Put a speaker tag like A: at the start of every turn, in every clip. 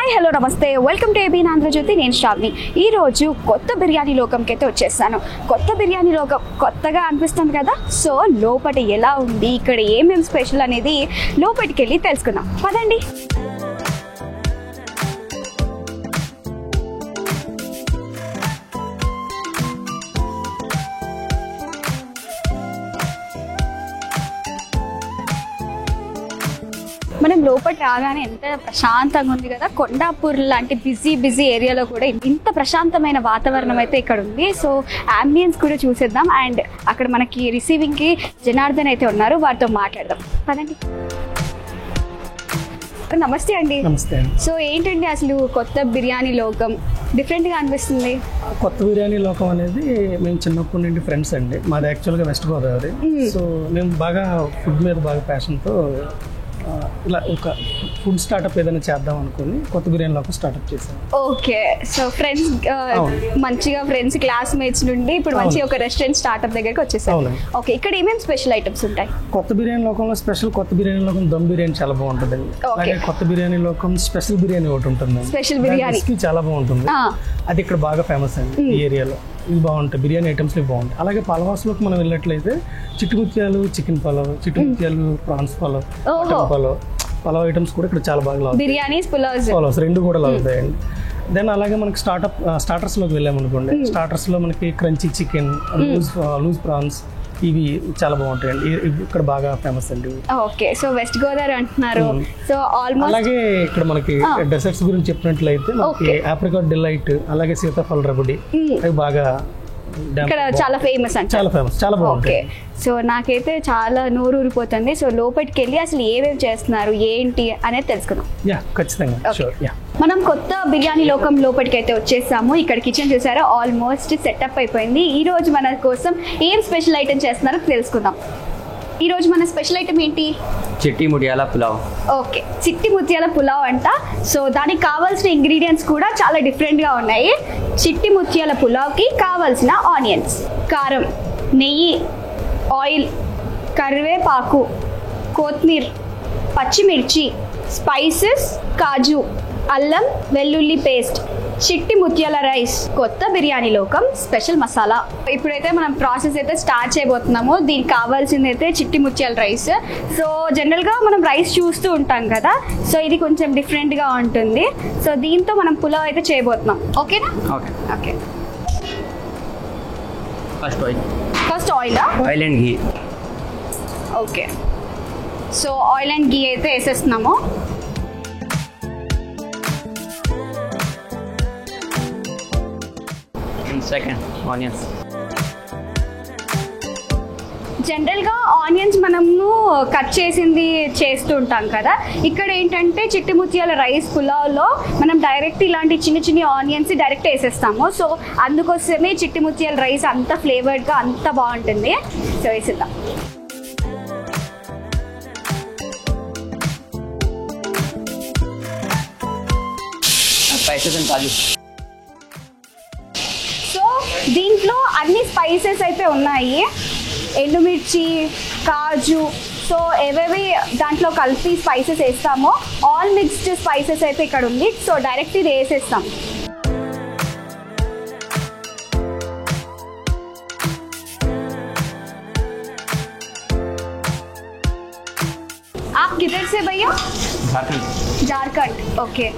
A: Hi hello నమస్తే welcome to ABN Andhra Jyothi. నేను శ్రావణి. ఈరోజు కొత్త బిర్యానీ లోకంకి అయితే వచ్చేసాను. కొత్త బిర్యానీ లోకం కొత్తగా అనిపిస్తుంది కదా. సో లోపల ఎలా ఉంది, ఇక్కడ ఏమేమి స్పెషల్ అనేది లోపలికి వెళ్ళి తెలుసుకుందాం పదండి. మనం లోపల రాగానే ఎంత ప్రశాంతంగా ఉంది కదా. కొండాపూర్ లాంటి బిజీ ఏరియాలో కూడా ఇంత ప్రశాంతమైన వాతావరణం అయితే ఇక్కడ ఉంది. సో అంబియన్స్ కూడా చూసేద్దాం. అండ్ అక్కడ మనకి రిసీవింగ్ కి జనార్దన్ అయితే ఉన్నారు, వారితో మాట్లాడదాం పదండి. నమస్తే అండి.
B: నమస్తే.
A: సో ఏంటండి అసలు కొత్త బిర్యానీ లోకం డిఫరెంట్ గా అనిపిస్తుంది?
B: కొత్త బిర్యానీ లోకం అనేది మేము చిన్నప్పటి నుండి ఫ్రెండ్స్ అండి. మాది యాక్చువల్గా వెస్ట్ గోదావరి. సో మేము బాగా ఫుడ్ మీద బాగా ప్యాషన్తో ఇలా ఒక ఫుడ్ స్టార్ట్అప్ ఏదైనా చేద్దాం అనుకుని కొత్త బిర్యానీ లోకం స్టార్ట్అప్ చేశాను.
A: ఓకే. సో ఫ్రెండ్స్ మంచిగా ఫ్రెండ్స్ క్లాస్మేట్స్ నుండి ఇప్పుడు మంచి ఒక రెస్టారెంట్ స్టార్ట్అప్ దగ్గరికి వచ్చేసారు. ఓకే, ఇక్కడ ఏమేమి స్పెషల్ ఐటమ్స్ ఉంటాయి?
B: కొత్త బిర్యానీ లోకంలో స్పెషల్ కొత్త బిర్యానీ లోకం దమ్ బిర్యానీ చాలా బాగుంటుంది. అలాగే కొత్త బిర్యానీ లోకం స్పెషల్ బిర్యానీ ఒకటి ఉంటుంది.
A: స్పెషల్ బిర్యానీ
B: చాలా బాగుంటుంది. అది ఇక్కడ బాగా ఫేమస్ అండి ఈ ఏరియాలో. ఇవి బాగుంటాయి, బిర్యానీ ఐటమ్స్ బాగుంటాయి. అలాగే పలవాసులోకి మనం వెళ్ళినట్లయితే చిట్టుముత్యాలు చికెన్ పలావ్, చిట్టుముత్యాలు prawns pulao, mutton pulao, pulao items కూడా ఇక్కడ చాలా బాగా
A: బిర్యానీస్ పులావ్స్ రెండు
B: కూడా లాగుతాయండి. దెన్ అలాగే మనకి స్టార్టర్స్ లోకి వెళ్ళామనుకోండి. స్టార్టర్స్ లో మనకి క్రంచీ చికెన్, లూజ్ ప్రాన్స్, ఇవి చాలా బాగుంటాయండి. ఇక్కడ బాగా ఫేమస్ అండి.
A: ఓకే. సో వెస్ట్ గోదావరి అంటున్నారు. సో ఆల్మోస్ట్
B: అలాగే ఇక్కడ మనకి డెసర్ట్స్ గురించి చెప్పినట్లయితే మనకి ఆప్రికాట్ డిలైట్, అలాగే సీతాఫల రబడి, అవి బాగా
A: ఇక్కడ చాలా ఫేమస్ అంటే
B: చాలా బాగుంటాయి.
A: సో నాకైతే చాలా నోరు ఊరిపోతుంది. సో లోపలికి వెళ్ళి అసలు ఏమేమి చేస్తున్నారు ఏంటి అనేది తెలుసుకుందాం.
B: ఖచ్చితంగా.
A: మనం కొత్త బిర్యానీ లోకం లోపలికి అయితే వచ్చేసాము. ఇక్కడ కిచెన్ చూసారా, ఆల్మోస్ట్ సెటప్ అయిపోయింది. ఈ రోజు మన కోసం ఏం స్పెషల్ ఐటమ్ చేస్తున్నారో తెలుసుకుందాం. ఈ రోజు మన స్పెషల్ ఐటమ్ ఏంటి?
C: చిట్టి ముత్యాల పులావ్.
A: ఓకే, చిట్టి ముత్యాల పులావ్ అంట. సో దానికి కావాల్సిన ఇంగ్రీడియంట్స్ కూడా చాలా డిఫరెంట్ గా ఉన్నాయి. చిట్టి ముత్యాల పులావ్ కి కావాల్సిన ఆనియన్స్, కారం, నెయ్యి, ఆయిల్, కరివేపాకు, కొత్తిమీర, పచ్చిమిర్చి, స్పైసెస్, కాజు, అల్లం వెల్లుల్లి పేస్ట్, చిట్టి ముత్యాల రైస్, కొత్త బిర్యానీ లోకం స్పెషల్ మసాలా. ఇప్పుడైతే మనం ప్రాసెస్ అయితే స్టార్ట్ చేయబోతున్నాము. దీనికి కావాల్సింది అయితే చిట్టి ముత్యాల రైస్. సో జనరల్గా మనం రైస్ చూస్తూ ఉంటాం కదా. సో ఇది కొంచెం డిఫరెంట్గా ఉంటుంది. సో దీంతో మనం పులావ్ అయితే చేయబోతున్నాం. ఓకేనా? Okay. First oil
C: and ghee.
A: Okay. So oil and ghee అయితే వేసేస్తున్నాము.
C: Second onions.
A: జనరల్గా ఆనియన్స్ మనము కట్ చేసింది చేస్తూ ఉంటాం కదా. ఇక్కడ ఏంటంటే చిట్టి ముత్యాల రైస్ పులావ్లో మనం డైరెక్ట్ ఇలాంటి చిన్న ఆనియన్స్ డైరెక్ట్ వేసేస్తాము. సో అందుకోసమే చిట్టి ముత్యాల రైస్ అంత ఫ్లేవర్డ్గా అంత బాగుంటుంది. సో వేసేద్దాం.
C: స్పైసెస్ అండ్ కాజు.
A: దీంట్లో అన్ని స్పైసెస్ అయితే ఉన్నాయి. ఎండుమిర్చి, కాజు, సో ఏవేవి దాంట్లో కలిపి స్పైసెస్ వేస్తామో ఆల్ మిక్స్డ్ స్పైసెస్ అయితే ఇక్కడ ఉంది. సో డైరెక్ట్ ఇది వేసేస్తాం. आप किधर से भैया? झारखंड. ओके.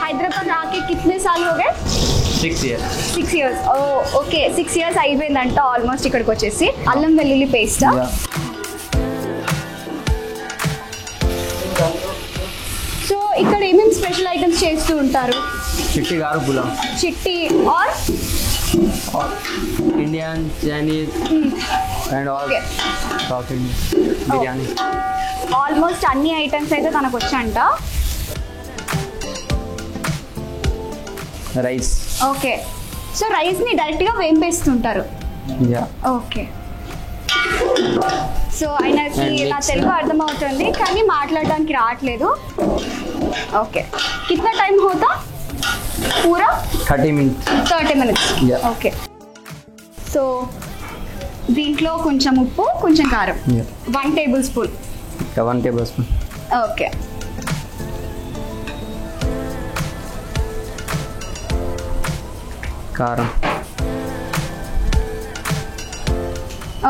A: हैदराबाद आके कितने साल हो गए?
C: 6 years.
A: ఓకే, 6 years అయిపోయిందంట ఆల్మోస్ట్ ఇక్కడికి వచ్చేసి. అల్లం వెల్లుల్లి పేస్ట్. సో ఇక్కడ ఏమేమి స్పెషల్ ఐటమ్స్ చేస్తూ ఉంటారు?
C: చిట్టి గారు pulao,
A: Chitti are
C: Indian, Chinese and all South Indian biryani.
A: Almost అన్ని ఐటమ్స్ అయితే తనకు వచ్చంట.
C: రైస్.
A: ఓకే. సో రైస్ ని డైరెక్ట్ గా వేంపేస్తుంటారు. ఓకే. సో ఆయనకి నా తెలుగు అర్థమవుతుంది కానీ మాట్లాడడానికి రావట్లేదు. ఓకే. కిतना టైం హోతా? పూరా
C: 30 minutes.
A: ఓకే. సో దీంట్లో కొంచెం ఉప్పు, కొంచెం కారం, 1 tablespoon.
C: ఓకే. కారం.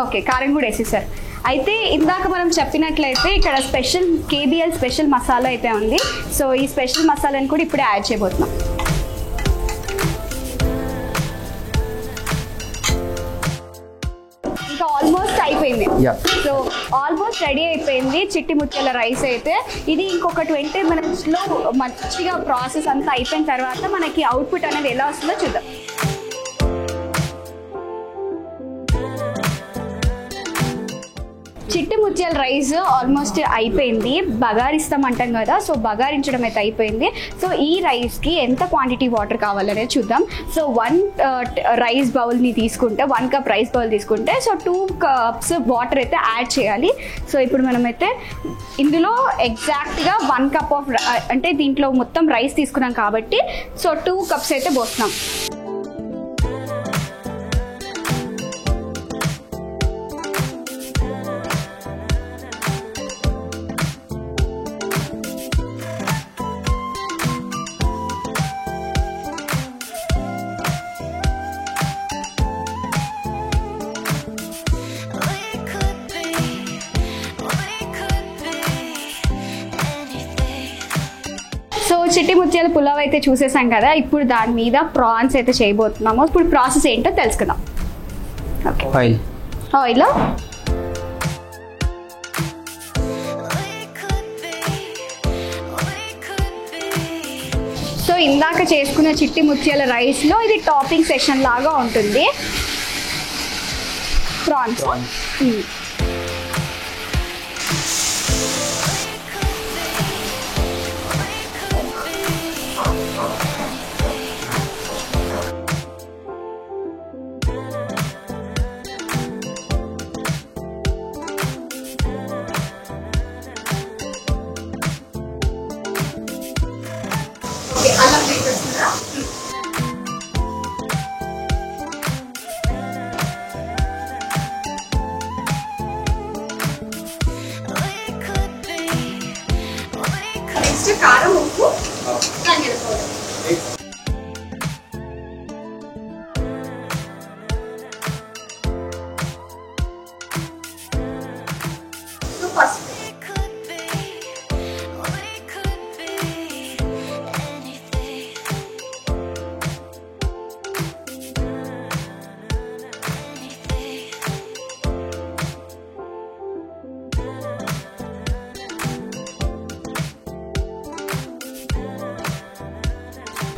A: ఓకే, కారం కూడా వేసేసారు. అయితే ఇందాక మనం చెప్పినట్లయితే ఇక్కడ స్పెషల్ కేబిఎల్ స్పెషల్ మసాలా అయితే ఉంది. సో ఈ స్పెషల్ మసాలాని కూడా ఇప్పుడే యాడ్ చేయబోతున్నాం. ఇంకా ఆల్మోస్ట్ అయిపోయింది. సో ఆల్మోస్ట్ రెడీ అయిపోయింది చిట్టి ముత్యాల రైస్ అయితే. ఇది ఇంకొక 20 minutesలో మంచిగా ప్రాసెస్ అంతా అయిపోయిన తర్వాత మనకి అవుట్పుట్ అనేది ఎలా వస్తుందో చూద్దాం. చిట్టి ముత్యాల రైస్ ఆల్మోస్ట్ అయిపోయింది. బగారిస్తాం అంటాం కదా, సో బగారించడం అయితే అయిపోయింది. సో ఈ రైస్కి ఎంత క్వాంటిటీ వాటర్ కావాలనేది చూద్దాం. సో 1 రైస్ బౌల్ని తీసుకుంటే 1 cup రైస్ బౌల్ తీసుకుంటే సో 2 cups వాటర్ అయితే యాడ్ చేయాలి. సో ఇప్పుడు మనమైతే ఇందులో ఎగ్జాక్ట్గా 1 cup ఆఫ్ అంటే దీంట్లో మొత్తం రైస్ తీసుకున్నాం కాబట్టి సో 2 cups అయితే పోస్తున్నాం. సో చిట్టి ముత్యాల పులావ్ అయితే చూసేసాం కదా, ఇప్పుడు దాని మీద ప్రాన్స్ అయితే చేయబోతున్నాము. ఇప్పుడు ప్రాసెస్ ఏంటో తెలుసుకుందాం. ఓకే, ఆయిల్ సో ఇందాక చేసుకున్న చిట్టి ముత్యాల రైస్లో ఇది టాపింగ్ సెషన్ లాగా ఉంటుంది. ప్రాన్స్ నెక్స్ట్ కారం, ఉప్పు, ధనియాల పౌడర్. పసుపు.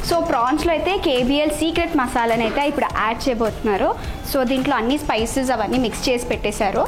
A: సో ప్రాన్స్లో అయితే కేబిఎల్ సీక్రెట్ మసాలాని అయితే ఇప్పుడు యాడ్ చేయబోతున్నారు. సో దీంట్లో అన్ని స్పైసెస్ అవన్నీ మిక్స్ చేసి పెట్టేశారు.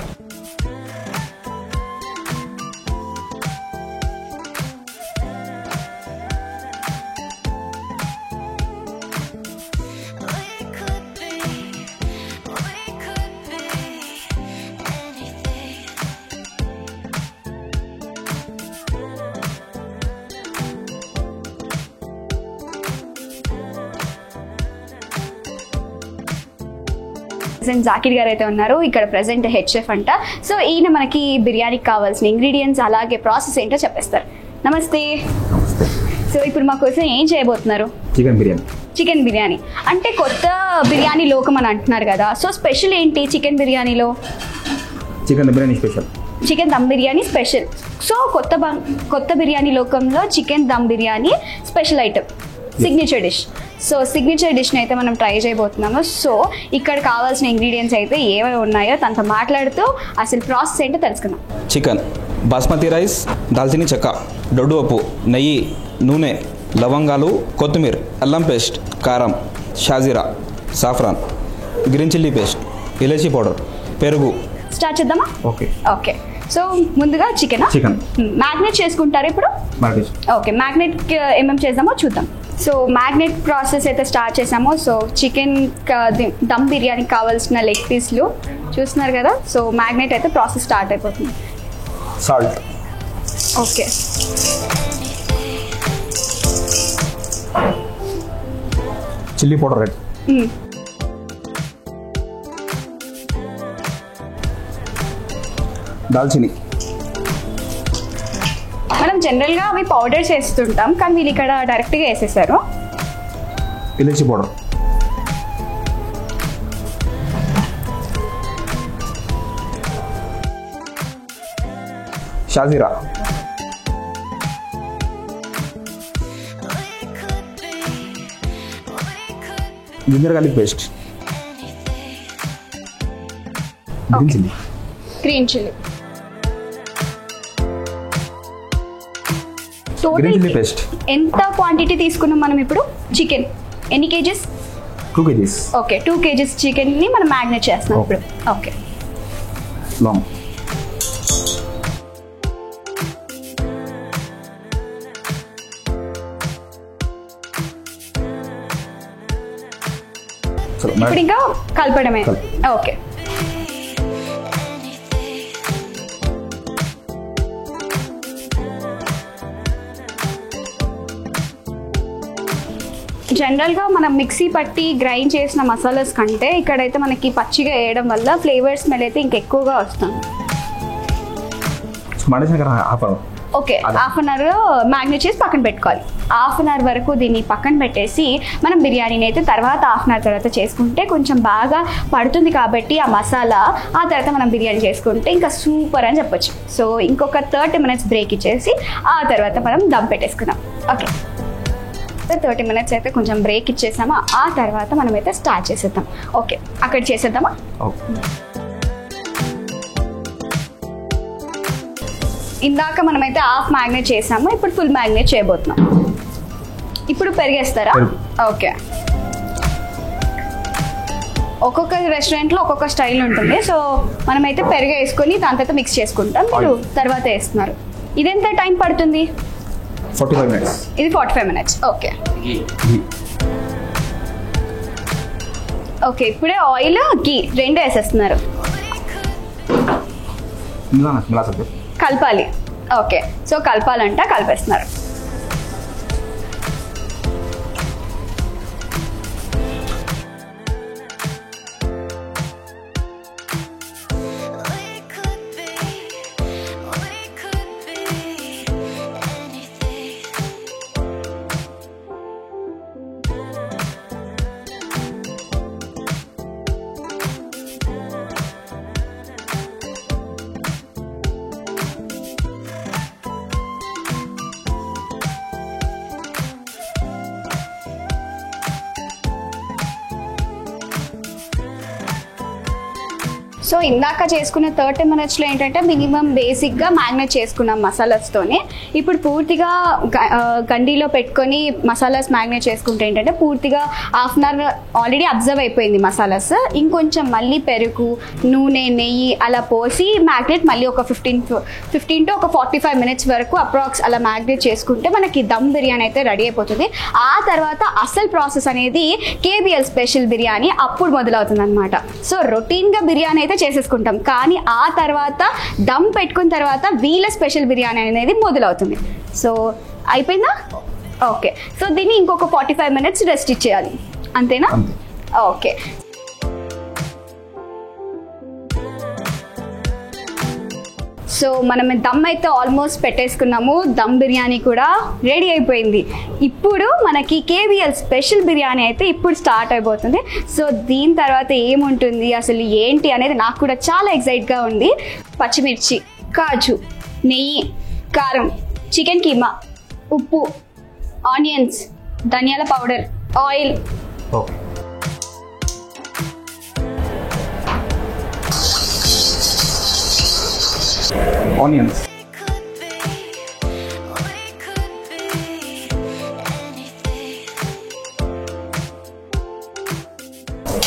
A: ప్రెసెంట్ జాకిర్ గారు అయితే ఉన్నారు ఇక్కడ, ప్రెసెంట్ హెడ్ చెఫ్ అంట. సో ఈయన మనకి బిర్యానీకి కావాల్సిన ఇంగ్రీడియంట్స్ అలాగే ప్రాసెస్ ఏంటో చెప్పేస్తారు. నమస్తే. సో ఇప్పుడు మా కోసం ఏం చేయబోతున్నారు? చికెన్ బిర్యానీ అంటే కొత్త బిర్యానీ లోకం అని అంటున్నారు కదా, సో స్పెషల్ ఏంటి చికెన్ బిర్యానీలో?
D: Chicken biryani special,
A: chicken dum biryani special. So కొత్త బిర్యానీ లోకంలో chicken dum biryani special item, signature dish. So signature డిష్ని అయితే మనం ట్రై చేయబోతున్నాము. సో ఇక్కడ కావాల్సిన ఇంగ్రీడియంట్స్ అయితే ఏమేమి ఉన్నాయో తనతో మాట్లాడుతూ అసలు ప్రాసెస్ ఏంటో తెలుసుకుందాం.
D: చికెన్, బాస్మతి రైస్, దాల్చిని చెక్క, దొడ్డు ఉప్పు, నెయ్యి, నూనె, లవంగాలు, కొత్తిమీర, అల్లం పేస్ట్, కారం, షాజీరా, సాఫ్రాన్, గ్రీన్ చిల్లీ పేస్ట్, ఇలాచీ పౌడర్, పెరుగు.
A: స్టార్ట్ చేద్దామా?
D: Okay
A: okay. సో ముందుగా చికెన్ మ్యాగ్నేట్ చేసుకుంటారు ఇప్పుడు? ఓకే, మ్యాగ్నేట్ ఏమేమి చేద్దామో చూద్దాం. సో మ్యాగ్నేట్ ప్రాసెస్ అయితే స్టార్ట్ చేసాము. సో చికెన్ దమ్ బిర్యానీకి కావాల్సిన లెగ్ పీస్లు చూస్తున్నారు కదా. సో మ్యాగ్నేట్ అయితే ప్రాసెస్ స్టార్ట్ అయిపోతుంది.
D: Salt,
A: okay,
D: chilli powder red, దాల్చిని.
A: మనం జనరల్గా అవి పౌడర్స్ వేస్తుంటాం, కానీ వీళ్ళు ఇక్కడ డైరెక్ట్గా వేసేసారు.
D: ఇలాచీ పౌడర్, షాజీరా, ginger garlic paste, green chilli,
A: green chilli,
D: green chilli paste.
A: ఎంత క్వాంటిటీ తీసుకున్నాం మనం ఇప్పుడు? చికెన్ ఎన్ని కేజెస్?
D: 2 kgs.
A: ఓకే, 2 kgs చికెన్ని మనం మ్యాగ్నేట్ చేస్తున్నాం ఇప్పుడు. ఓకే,
D: లాంగ్,
A: ఇప్పుడు ఇంకా కలపడమే. ఓకే, జనరల్గా మనం మిక్సీ పట్టి గ్రైండ్ చేసిన మసాలాస్ కంటే ఇక్కడైతే మనకి పచ్చిగా వేయడం వల్ల ఫ్లేవర్ స్మెల్ అయితే ఇంకెక్కువగా వస్తుంది. Okay, half an hour marinate చేసి పక్కన పెట్టుకోవాలి. హాఫ్ అన్ అవర్ వరకు దీన్ని పక్కన పెట్టేసి మనం బిర్యానీని అయితే తర్వాత హాఫ్ అన్ అవర్ తర్వాత చేసుకుంటే కొంచెం బాగా పడుతుంది కాబట్టి ఆ మసాలా, ఆ తర్వాత మనం బిర్యానీ చేసుకుంటే ఇంకా సూపర్ అని చెప్పొచ్చు. సో ఇంకొక 30 minutes బ్రేక్ ఇచ్చేసి ఆ తర్వాత మనం దమ్ పెట్టేసుకుందాం. ఓకే, 30 minutes అయితే కొంచెం బ్రేక్ ఇచ్చేసామా, ఆ తర్వాత మనం అయితే స్టార్ట్ చేసేద్దాం. ఓకే, అక్కడ చేసేద్దామా? ఇందాక మనమైతే హాఫ్ మ్యాగ్నేట్ చేసాము, ఇప్పుడు ఫుల్ మ్యాగ్నేట్ చేయబోతున్నాం. ఇప్పుడు పెరిగేస్తారా? ఓకే, ఒక్కొక్క రెస్టారెంట్లో ఒక్కొక్క స్టైల్ ఉంటుంది. సో మనమైతే పెరుగు వేసుకొని దాని తర్వాత మిక్స్ చేసుకుంటాం, మీరు తర్వాత వేస్తున్నారు. ఇదెంత టైం పడుతుంది?
D: 45 minutes.
A: ఇది 45 minutes. ఓకే ఓకే, ఇప్పుడే ఆయిల్, గీ రెండు వేసేస్తున్నారు. కలపాలి. ఓకే, సో కలపాలంట కలిపేస్తున్నారు. సో ఇందాక చేసుకున్న 30 minutesలో ఏంటంటే మినిమం బేసిక్గా మ్యాగ్నేట్ చేసుకున్నాం మసాలాస్తోనే. ఇప్పుడు పూర్తిగా గండిలో పెట్టుకొని మసాలాస్ మ్యాగ్నేట్ చేసుకుంటే ఏంటంటే పూర్తిగా half an hour already absorb అయిపోయింది మసాలాస్. ఇంకొంచెం మళ్ళీ పెరుగు, నూనె, నెయ్యి అలా పోసి మ్యాగ్నేట్ మళ్ళీ ఒక 15 to 45 minutes వరకు అప్రాక్స్ అలా మ్యాగ్నేట్ చేసుకుంటే మనకి దమ్ బిర్యానీ అయితే రెడీ అయిపోతుంది. ఆ తర్వాత అసలు ప్రాసెస్ అనేది కేబిఎల్ స్పెషల్ బిర్యానీ అప్పుడు మొదలవుతుంది అనమాట. సో రొటీన్గా బిర్యానీ అయితే చేసేసుకుంటాం, కానీ ఆ తర్వాత దమ్ పెట్టుకున్న తర్వాత వీళ్ళ స్పెషల్ బిర్యానీ అనేది మొదలవుతుంది. సో అయిపోయిందా? ఓకే, సో దీన్ని ఇంకొక 45 minutes రెస్ట్ ఇచ్చేయాలి, అంతేనా? ఓకే, సో మనం దమ్ అయితే ఆల్మోస్ట్ పెట్టేసుకున్నాము. దమ్ బిర్యానీ కూడా రెడీ అయిపోయింది. ఇప్పుడు మనకి కేబిఎల్ స్పెషల్ బిర్యానీ అయితే ఇప్పుడు స్టార్ట్ అయిపోతుంది. సో దీని తర్వాత ఏముంటుంది అసలు ఏంటి అనేది నాకు కూడా చాలా ఎక్సైట్గా ఉంది. పచ్చిమిర్చి, కాజు, నెయ్యి, కారం, చికెన్ కీమా, ఉప్పు, ఆనియన్స్, ధనియాల పౌడర్, ఆయిల్,
D: ऑनियंस,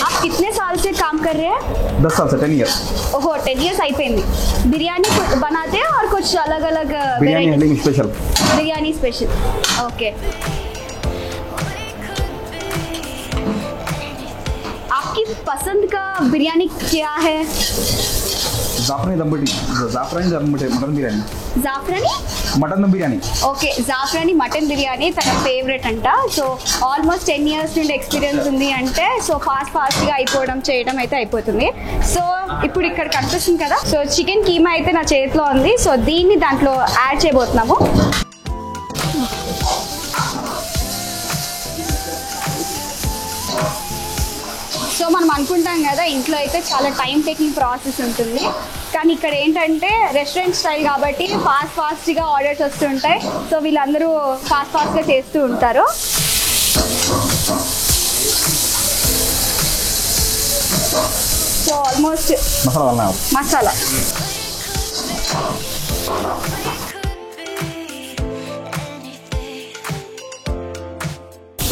A: आप कितने साल से काम कर रहे हैं?
D: 10 साल से 10 years.
A: ओहो, 10 years అయిపోయింది. బిర్యానీ बनाते हैं और कुछ अलग अलग
D: biryani handling special.
A: Biryani special. Okay, आपकी पसंद का बिरयानी क्या है?
D: जाफरानी दम mutton biryani.
A: Zafrani
D: mutton dum biryani.
A: Okay, zafrani mutton biryani తన ఫేవరెట్ అంట. సో ఆల్మోస్ట్ 10 years నుండి ఎక్స్పీరియన్స్ ఉంది అంటే సో ఫాస్ట్గా అయిపోవడం చేయడం అయితే అయిపోతుంది. సో ఇప్పుడు ఇక్కడ కనిపిస్తుంది కదా, సో చికెన్ కీమా అయితే నా చేతిలో ఉంది. సో దీన్ని దాంట్లో యాడ్ చేయబోతున్నాము. సో మనం అనుకుంటాం కదా ఇంట్లో అయితే చాలా టైం టేకింగ్ ప్రాసెస్ ఉంటుంది, కానీ ఇక్కడ ఏంటంటే రెస్టారెంట్ స్టైల్ కాబట్టి ఫాస్ట్గా ఆర్డర్స్ వస్తుంటాయి. సో వీళ్ళందరూ ఫాస్ట్గా చేస్తూ ఉంటారు. So almost masala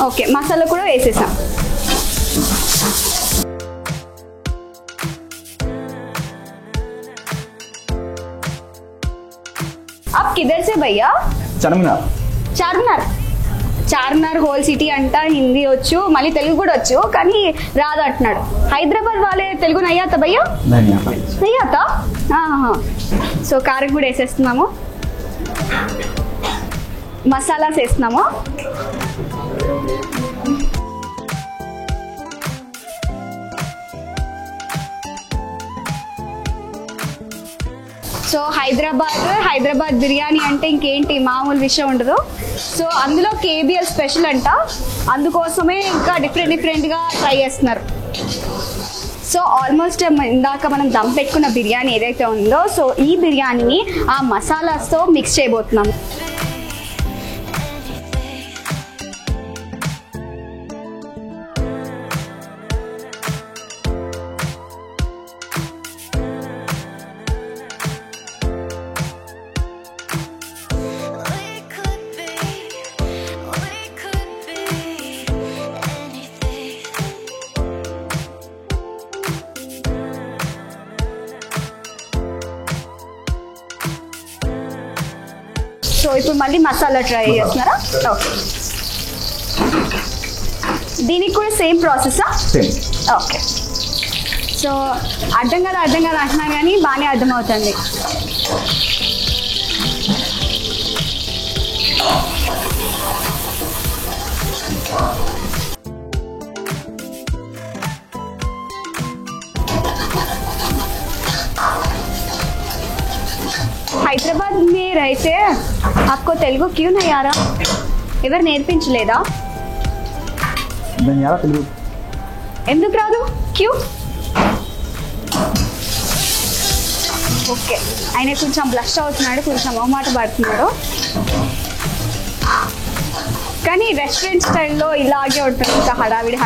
A: okay, masala కూడా వేసేసాం. आप किधर से भैया?
D: చార్మినార్.
A: చార్మినార్ హోల్ సిటీ అంట, హిందీ వచ్చు, మళ్ళీ తెలుగు కూడా వచ్చు, కానీ రాదు అంటున్నాడు. హైదరాబాద్ వాళ్ళే తెలుగు నయ్యాత భయ్యా? నయ్యాత. సో కారం కూడా వేసేస్తున్నాము, మసాలాస్ వేస్తున్నాము. సో హైదరాబాద్ బిర్యానీ అంటే ఇంకేంటి మామూలు విషయం ఉండదు. సో అందులో కేబిఎల్ స్పెషల్ అంట, అందుకోసమే ఇంకా డిఫరెంట్గా ట్రై చేస్తున్నారు. సో ఆల్మోస్ట్ ఇందాక మనం దమ్ పెట్టుకున్న బిర్యానీ ఏదైతే ఉందో, సో ఈ బిర్యానీని ఆ మసాలాస్తో మిక్స్ చేయబోతున్నాం. సో ఇప్పుడు మళ్ళీ మసాలా ట్రై చేస్తున్నారా? ఓకే, దీనికి కూడా సేమ్ ప్రాసెసా? ఓకే. సో అర్థం కాదు అంటున్నారు కానీ బాగానే అర్థమవుతుంది. హైదరాబాద్ में रहते आपको तेलुगु क्यों नहीं आ रहा? ఎవరు నేర్పించలేదా? ఎందుకు రాదు? క్యూ? ఓకే, ఆయన కొంచెం బ్లష్ అవుతున్నాడు, కొంచెం మొహమాట పడుతున్నాడు, కానీ రెస్టారెంట్ స్టైల్లో ఇలాగే ఉంటుంది, ఇంకా హడావిడి.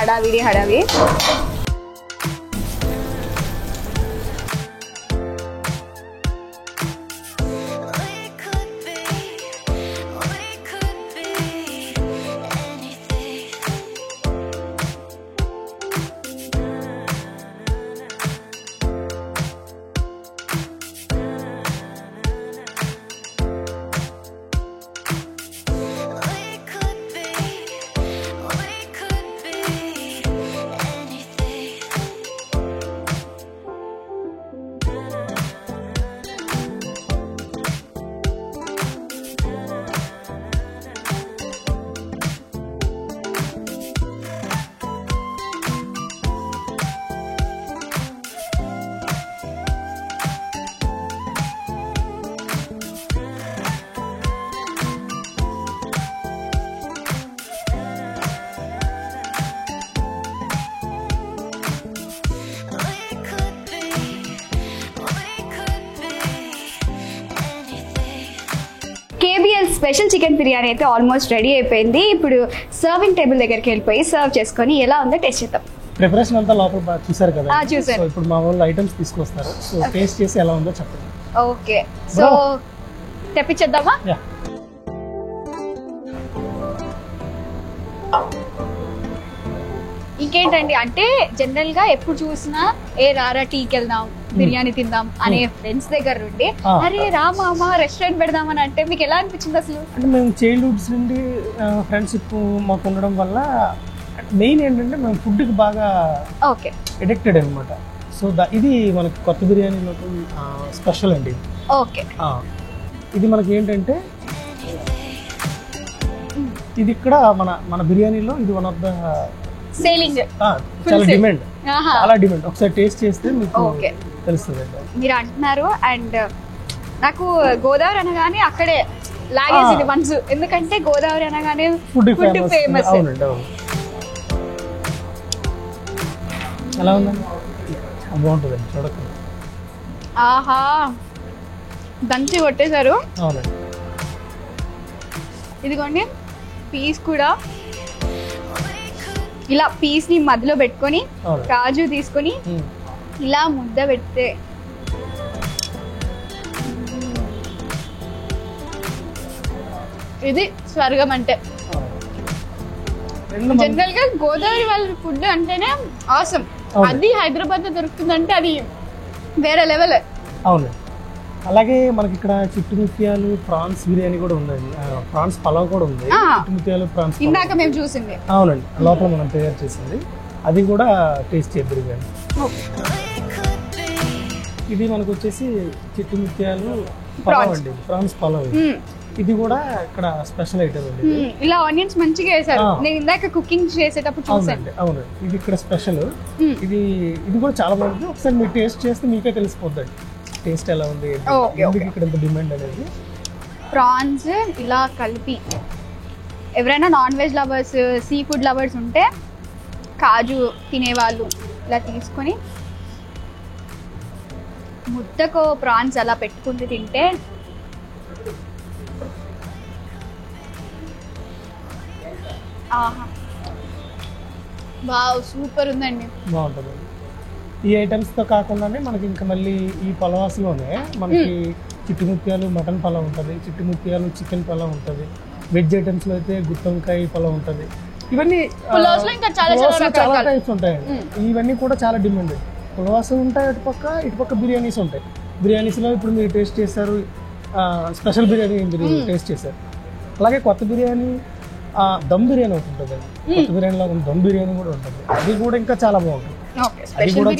A: కేబిఎల్ స్పెషల్ చికెన్ బిర్యానీ అయితే ఆల్మోస్ట్ రెడీ అయిపోయింది. ఇప్పుడు సర్వింగ్ టేబుల్ దగ్గరికి వెళ్ళిపోయి సర్వ్ చేసుకొని ఎలా ఉందో టేస్ట్ చేద్దాం.
B: ప్రిపరేషన్ అంతా లోపల చూసారు కదా?
A: చూసారు.
B: సో ఇప్పుడు మా వాళ్ళు ఐటమ్స్ తీసుకొస్తారు, సో టేస్ట్ చేసి ఎలా ఉందో చెప్పండి.
A: ఓకే, సో తెప్పించేద్దామా? ఇంకేంటండి అంటే జనరల్ గా ఎప్పుడు చూసినా రారా టీకి వెళ్దాం, బిర్యానీ తిందాం అనే ఫ్రెండ్స్ దగ్గర నుండి అరే రా మామ రెస్టారెంట్ పెడదామని అంటే మీకు ఎలా అనిపించింది అసలు?
B: అంటే మేము చైల్డ్హుడ్స్ నుండి ఫ్రెండ్షిప్ మాకు ఉండడం వల్ల మెయిన్ ఏంటంటే మేము ఫుడ్కి బాగా అడిక్టెడ్ అనమాట. సో ఇది మనకి కొత్త బిర్యానీలో స్పెషల్ అండి.
A: ఓకే,
B: ఇది మనకి ఏంటంటే ఇది ఇక్కడ మన బిర్యానీలో ఇది వన్ ఆఫ్ ద
A: సేలింగ్,
B: చాలా డిమాండ్, చాలా డిమాండ్. ఒకసారి టేస్ట్ చేస్తే మీకు తెలుస్తుంది
A: మీరు అంటున్నారు. అండ్ నాకు గోదావరి అనగానే అక్కడే లాగేసింది మనసు, ఎందుకంటే గోదావరి అనగానే ఫుడ్ ఫేమస్.
B: ఎలా ఉందండి? చాలా బాగుంటుందండి చూడకండి.
A: ఆహా దంచి కొట్టేశారు.
B: అవునండి.
A: ఇదిగోండి పీస్ కూడా ఇలా పీస్ని మధ్యలో పెట్టుకొని
B: అవును.
A: కాజు తీసుకొని ఇలా ముద్ద పెడితే ఇది స్వర్గం అంటే. జనరల్ గా గోదావరి వాళ్ళ ఫుడ్ అంటేనే ఆసమ్. అది హైదరాబాద్ లో దొరుకుతుందంటే అది వేరే లెవెల్.
B: అవును. అలాగే మనకి ఇక్కడ చిట్టుముత్యాలు ప్రాన్స్ బిర్యానీ కూడా ఉందండి. ప్రాన్స్ పలావ్ కూడా ఉంది. చిట్టుముత్యాలు ప్రాన్స్
A: ఇందాక మేము చూసింది.
B: అవునండి, లోపల మనం తయారు చేసింది. అది కూడా టేస్ట్ చేద్దరు కానీ. ఇది మనకు వచ్చేసి చిట్టుముత్యాలు పలావ్ అండి, ప్రాన్స్ పలావ్. ఇది కూడా ఇక్కడ స్పెషల్ ఐటమ్ అండి.
A: ఇలా ఆనియన్స్ మంచిగా వేసారు. నేను ఇందాక కుకింగ్ చేసేటప్పుడు చూసాను.
B: అవునండి, ఇది ఇక్కడ స్పెషల్. ఇది కూడా చాలా బాగుంది. ఒకసారి మీరు టేస్ట్ చేస్తే మీకే తెలిసిపోద్దండి టేస్ట్ ఎలా ఉంది, ఎందుకు ఇక్కడ ఇంత డిమాండ్ అనేది.
A: ప్రాన్స్ ఇలా కలిపి ఎవరైనా non veg lovers, sea food lovers ఉంటే కాజు తినేవాళ్ళు ఇలా తీసుకొని ముద్దకు ప్రాన్స్ అలా పెట్టుకుంటూ తింటే ఆహా వావ్ సూపర్ ఉందండి.
B: బాగుంటుంది. ఈ ఐటమ్స్తో కాకుండానే మనకి ఇంకా మళ్ళీ ఈ పలావ్స్లోనే మనకి చిట్టుముత్యాలు మటన్ పలావ్ ఉంటుంది, చిట్టుముత్యాలు చికెన్ పలావ్ ఉంటుంది. వెజ్ ఐటమ్స్లో అయితే గుత్తొంకాయ పలావ్ ఉంటుంది. ఇవన్నీ చాలా టైప్స్ ఉంటాయండి. ఇవన్నీ కూడా చాలా డిమాండ్. పులవాస్ ఉంటాయి, ఇటుపక్క బిర్యానీస్ ఉంటాయి. బిర్యానీస్లో ఇప్పుడు మీరు టేస్ట్ చేశారు, స్పెషల్ బిర్యానీ మీరు టేస్ట్ చేశారు. అలాగే కొత్త బిర్యానీ దమ్ బిర్యానీ ఒకటి ఉంటుందండి. కొత్త బిర్యానీలో దమ్ బిర్యానీ కూడా ఉంటుంది. అది కూడా ఇంకా చాలా బాగుంటుంది. అది కూడా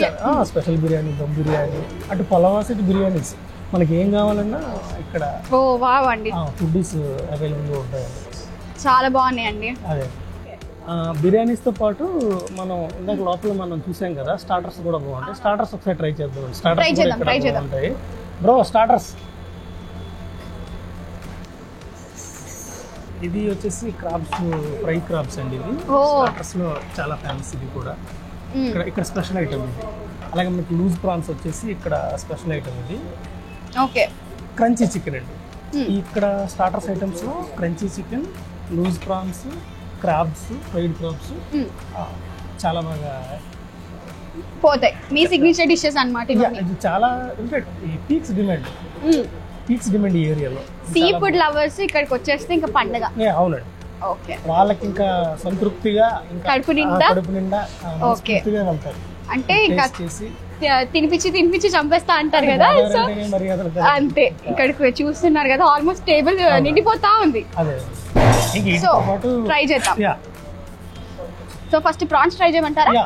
B: స్పెషల్ బిర్యానీ, దమ్ బిర్యానీ, అటు పలావాస్, ఇటు బిర్యానీస్. మనకి ఏం కావాలన్నా ఇక్కడ ఫుడ్స్ అవైలబుల్గా ఉంటాయండి.
A: చాలా బాగున్నాయండి.
B: అదే బిర్యానీస్తో పాటు మనం ఇందాక లోపల మనం చూసాం కదా, స్టార్టర్స్ కూడా బాగుంటాయి. స్టార్టర్స్ ఒకసారి ట్రై చేద్దాం. స్టార్టర్స్ ఉంటాయి బ్రో. స్టార్టర్స్ ఇది వచ్చేసి క్రాబ్స్, ఫ్రై క్రాబ్స్ అండి. ఇది స్టార్టర్స్ లో చాలా ఫేమస్. ఇది కూడా ఇక్కడ స్పెషల్ ఐటమ్ ఇది. అలాగే మనకి లూజ్ ప్రాన్స్ వచ్చేసి ఇక్కడ స్పెషల్ ఐటమ్ ఇది.
A: ఓకే.
B: క్రంచీ చికెన్ అండి. ఇక్కడ స్టార్టర్స్ ఐటమ్స్ లో crunchy chicken, loose prawns, crabs, fried crabs చాలా బాగా
A: పోతాయి. మీ సిగ్నేచర్ డిషెస్ అన్నమాట.
B: ఇది చాలా పీక్స్ డిమాండ్ ఈ ఏరియాలో.
A: సీ ఫుడ్ లవర్స్ ఇక్కడికి వచ్చేస్తే ఇంకా పండగ.
B: అవునండి.
A: ఓకే.
B: వాళ్ళకి ఇంకా సంతృప్తిగా
A: కడుపు నిండా
B: వెళ్తారు.
A: అంటే ఇంకా తినిపించి చంపేస్తా అంటారు కదా, సో అంతే. ఇక్కడికి చూస్తున్నారు కదా, ఆల్మోస్ట్ టేబుల్ నిండిపోతా ఉంది. సో ట్రై చేద్దాం. సో ఫస్ట్ ప్రాన్స్ ట్రై చేయమంటారా?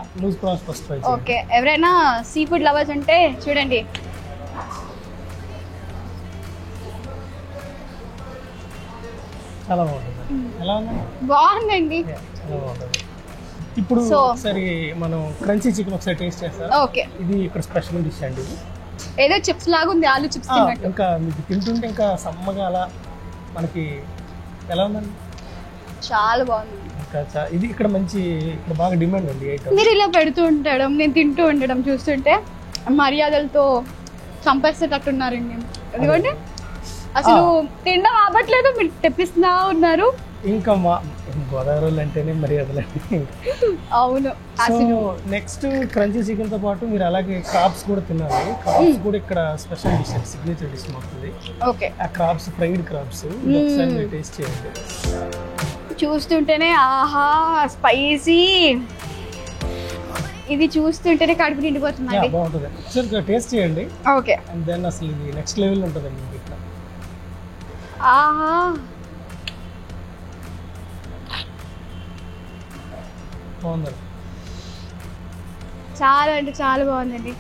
A: ఓకే. ఎవరైనా సీ ఫుడ్ లవర్స్ ఉంటే చూడండి.
B: చాలా బాగుంటుంది. ఎలా ఉంది?
A: బాగుందండి.
B: చాలా బాగుంటుంది. ఇప్పుడు ఒకసారి మనం క్రంచీ చికెన్ ఒకసారి టేస్ట్ చేస్తాం.
A: ఓకే.
B: ఇది ఇక్కడ స్పెషల్ డిష్ అండి. ఇది
A: ఏదో చిప్స్ లాగా ఉంది, ఆలు చిప్స్ తిన్నట్టు.
B: ఇంకా మీకు తింటుంటే ఇంకా సమ్మగా అలా మనకి ఎలా ఉందండి?
A: చాలా బాగుంది.
B: ఇంకా ఇది ఇక్కడ మంచి, ఇక్కడ బాగా డిమాండ్ ఉంది ఐటమ్.
A: మీరు ఇలా పెడుతూ ఉండడం, నేను తింటూ ఉండడం చూస్తుంటే మర్యాదలతో చంపేసేటట్టున్నారండి. ఎందుకంటే అసలు తినడం ఆపట్లేదు, మీరు తెప్పిస్తున్నా ఉన్నారు.
B: ఇంకా మా గోదావరి అంటేనే మర్యాదలండి.
A: అవును.
B: సో నెక్స్ట్ క్రంచీ చికెన్ తో పాటు మీరు అలాగే క్రాబ్స్ కూడా తినాలి. క్రాబ్స్ కూడా ఇక్కడ స్పెషల్ డిష్, సిగ్నేచర్ డిష్ అవుతుంది.
A: ఓకే.
B: ఆ క్రాబ్స్, ఫ్రైడ్ క్రాబ్స్ ఒకసారి మీరు టేస్ట్ చేయండి.
A: చూస్తుంటేనే ఆహా స్పైసీ. ఇది చూస్తుంటేనే కడుపు నిండిపోతుందండి.
B: బాగుంటుంది. ఒకసారి టేస్ట్ చేయండి.
A: ఓకే.
B: అండ్ దెన్ అసలు ఇది నెక్స్ట్ లెవెల్ ఉంటుందండి మీకు ఇక్కడ.
A: ఆహా
B: బాగుంది.
A: చాలా అంటే చాలా బాగుందండి.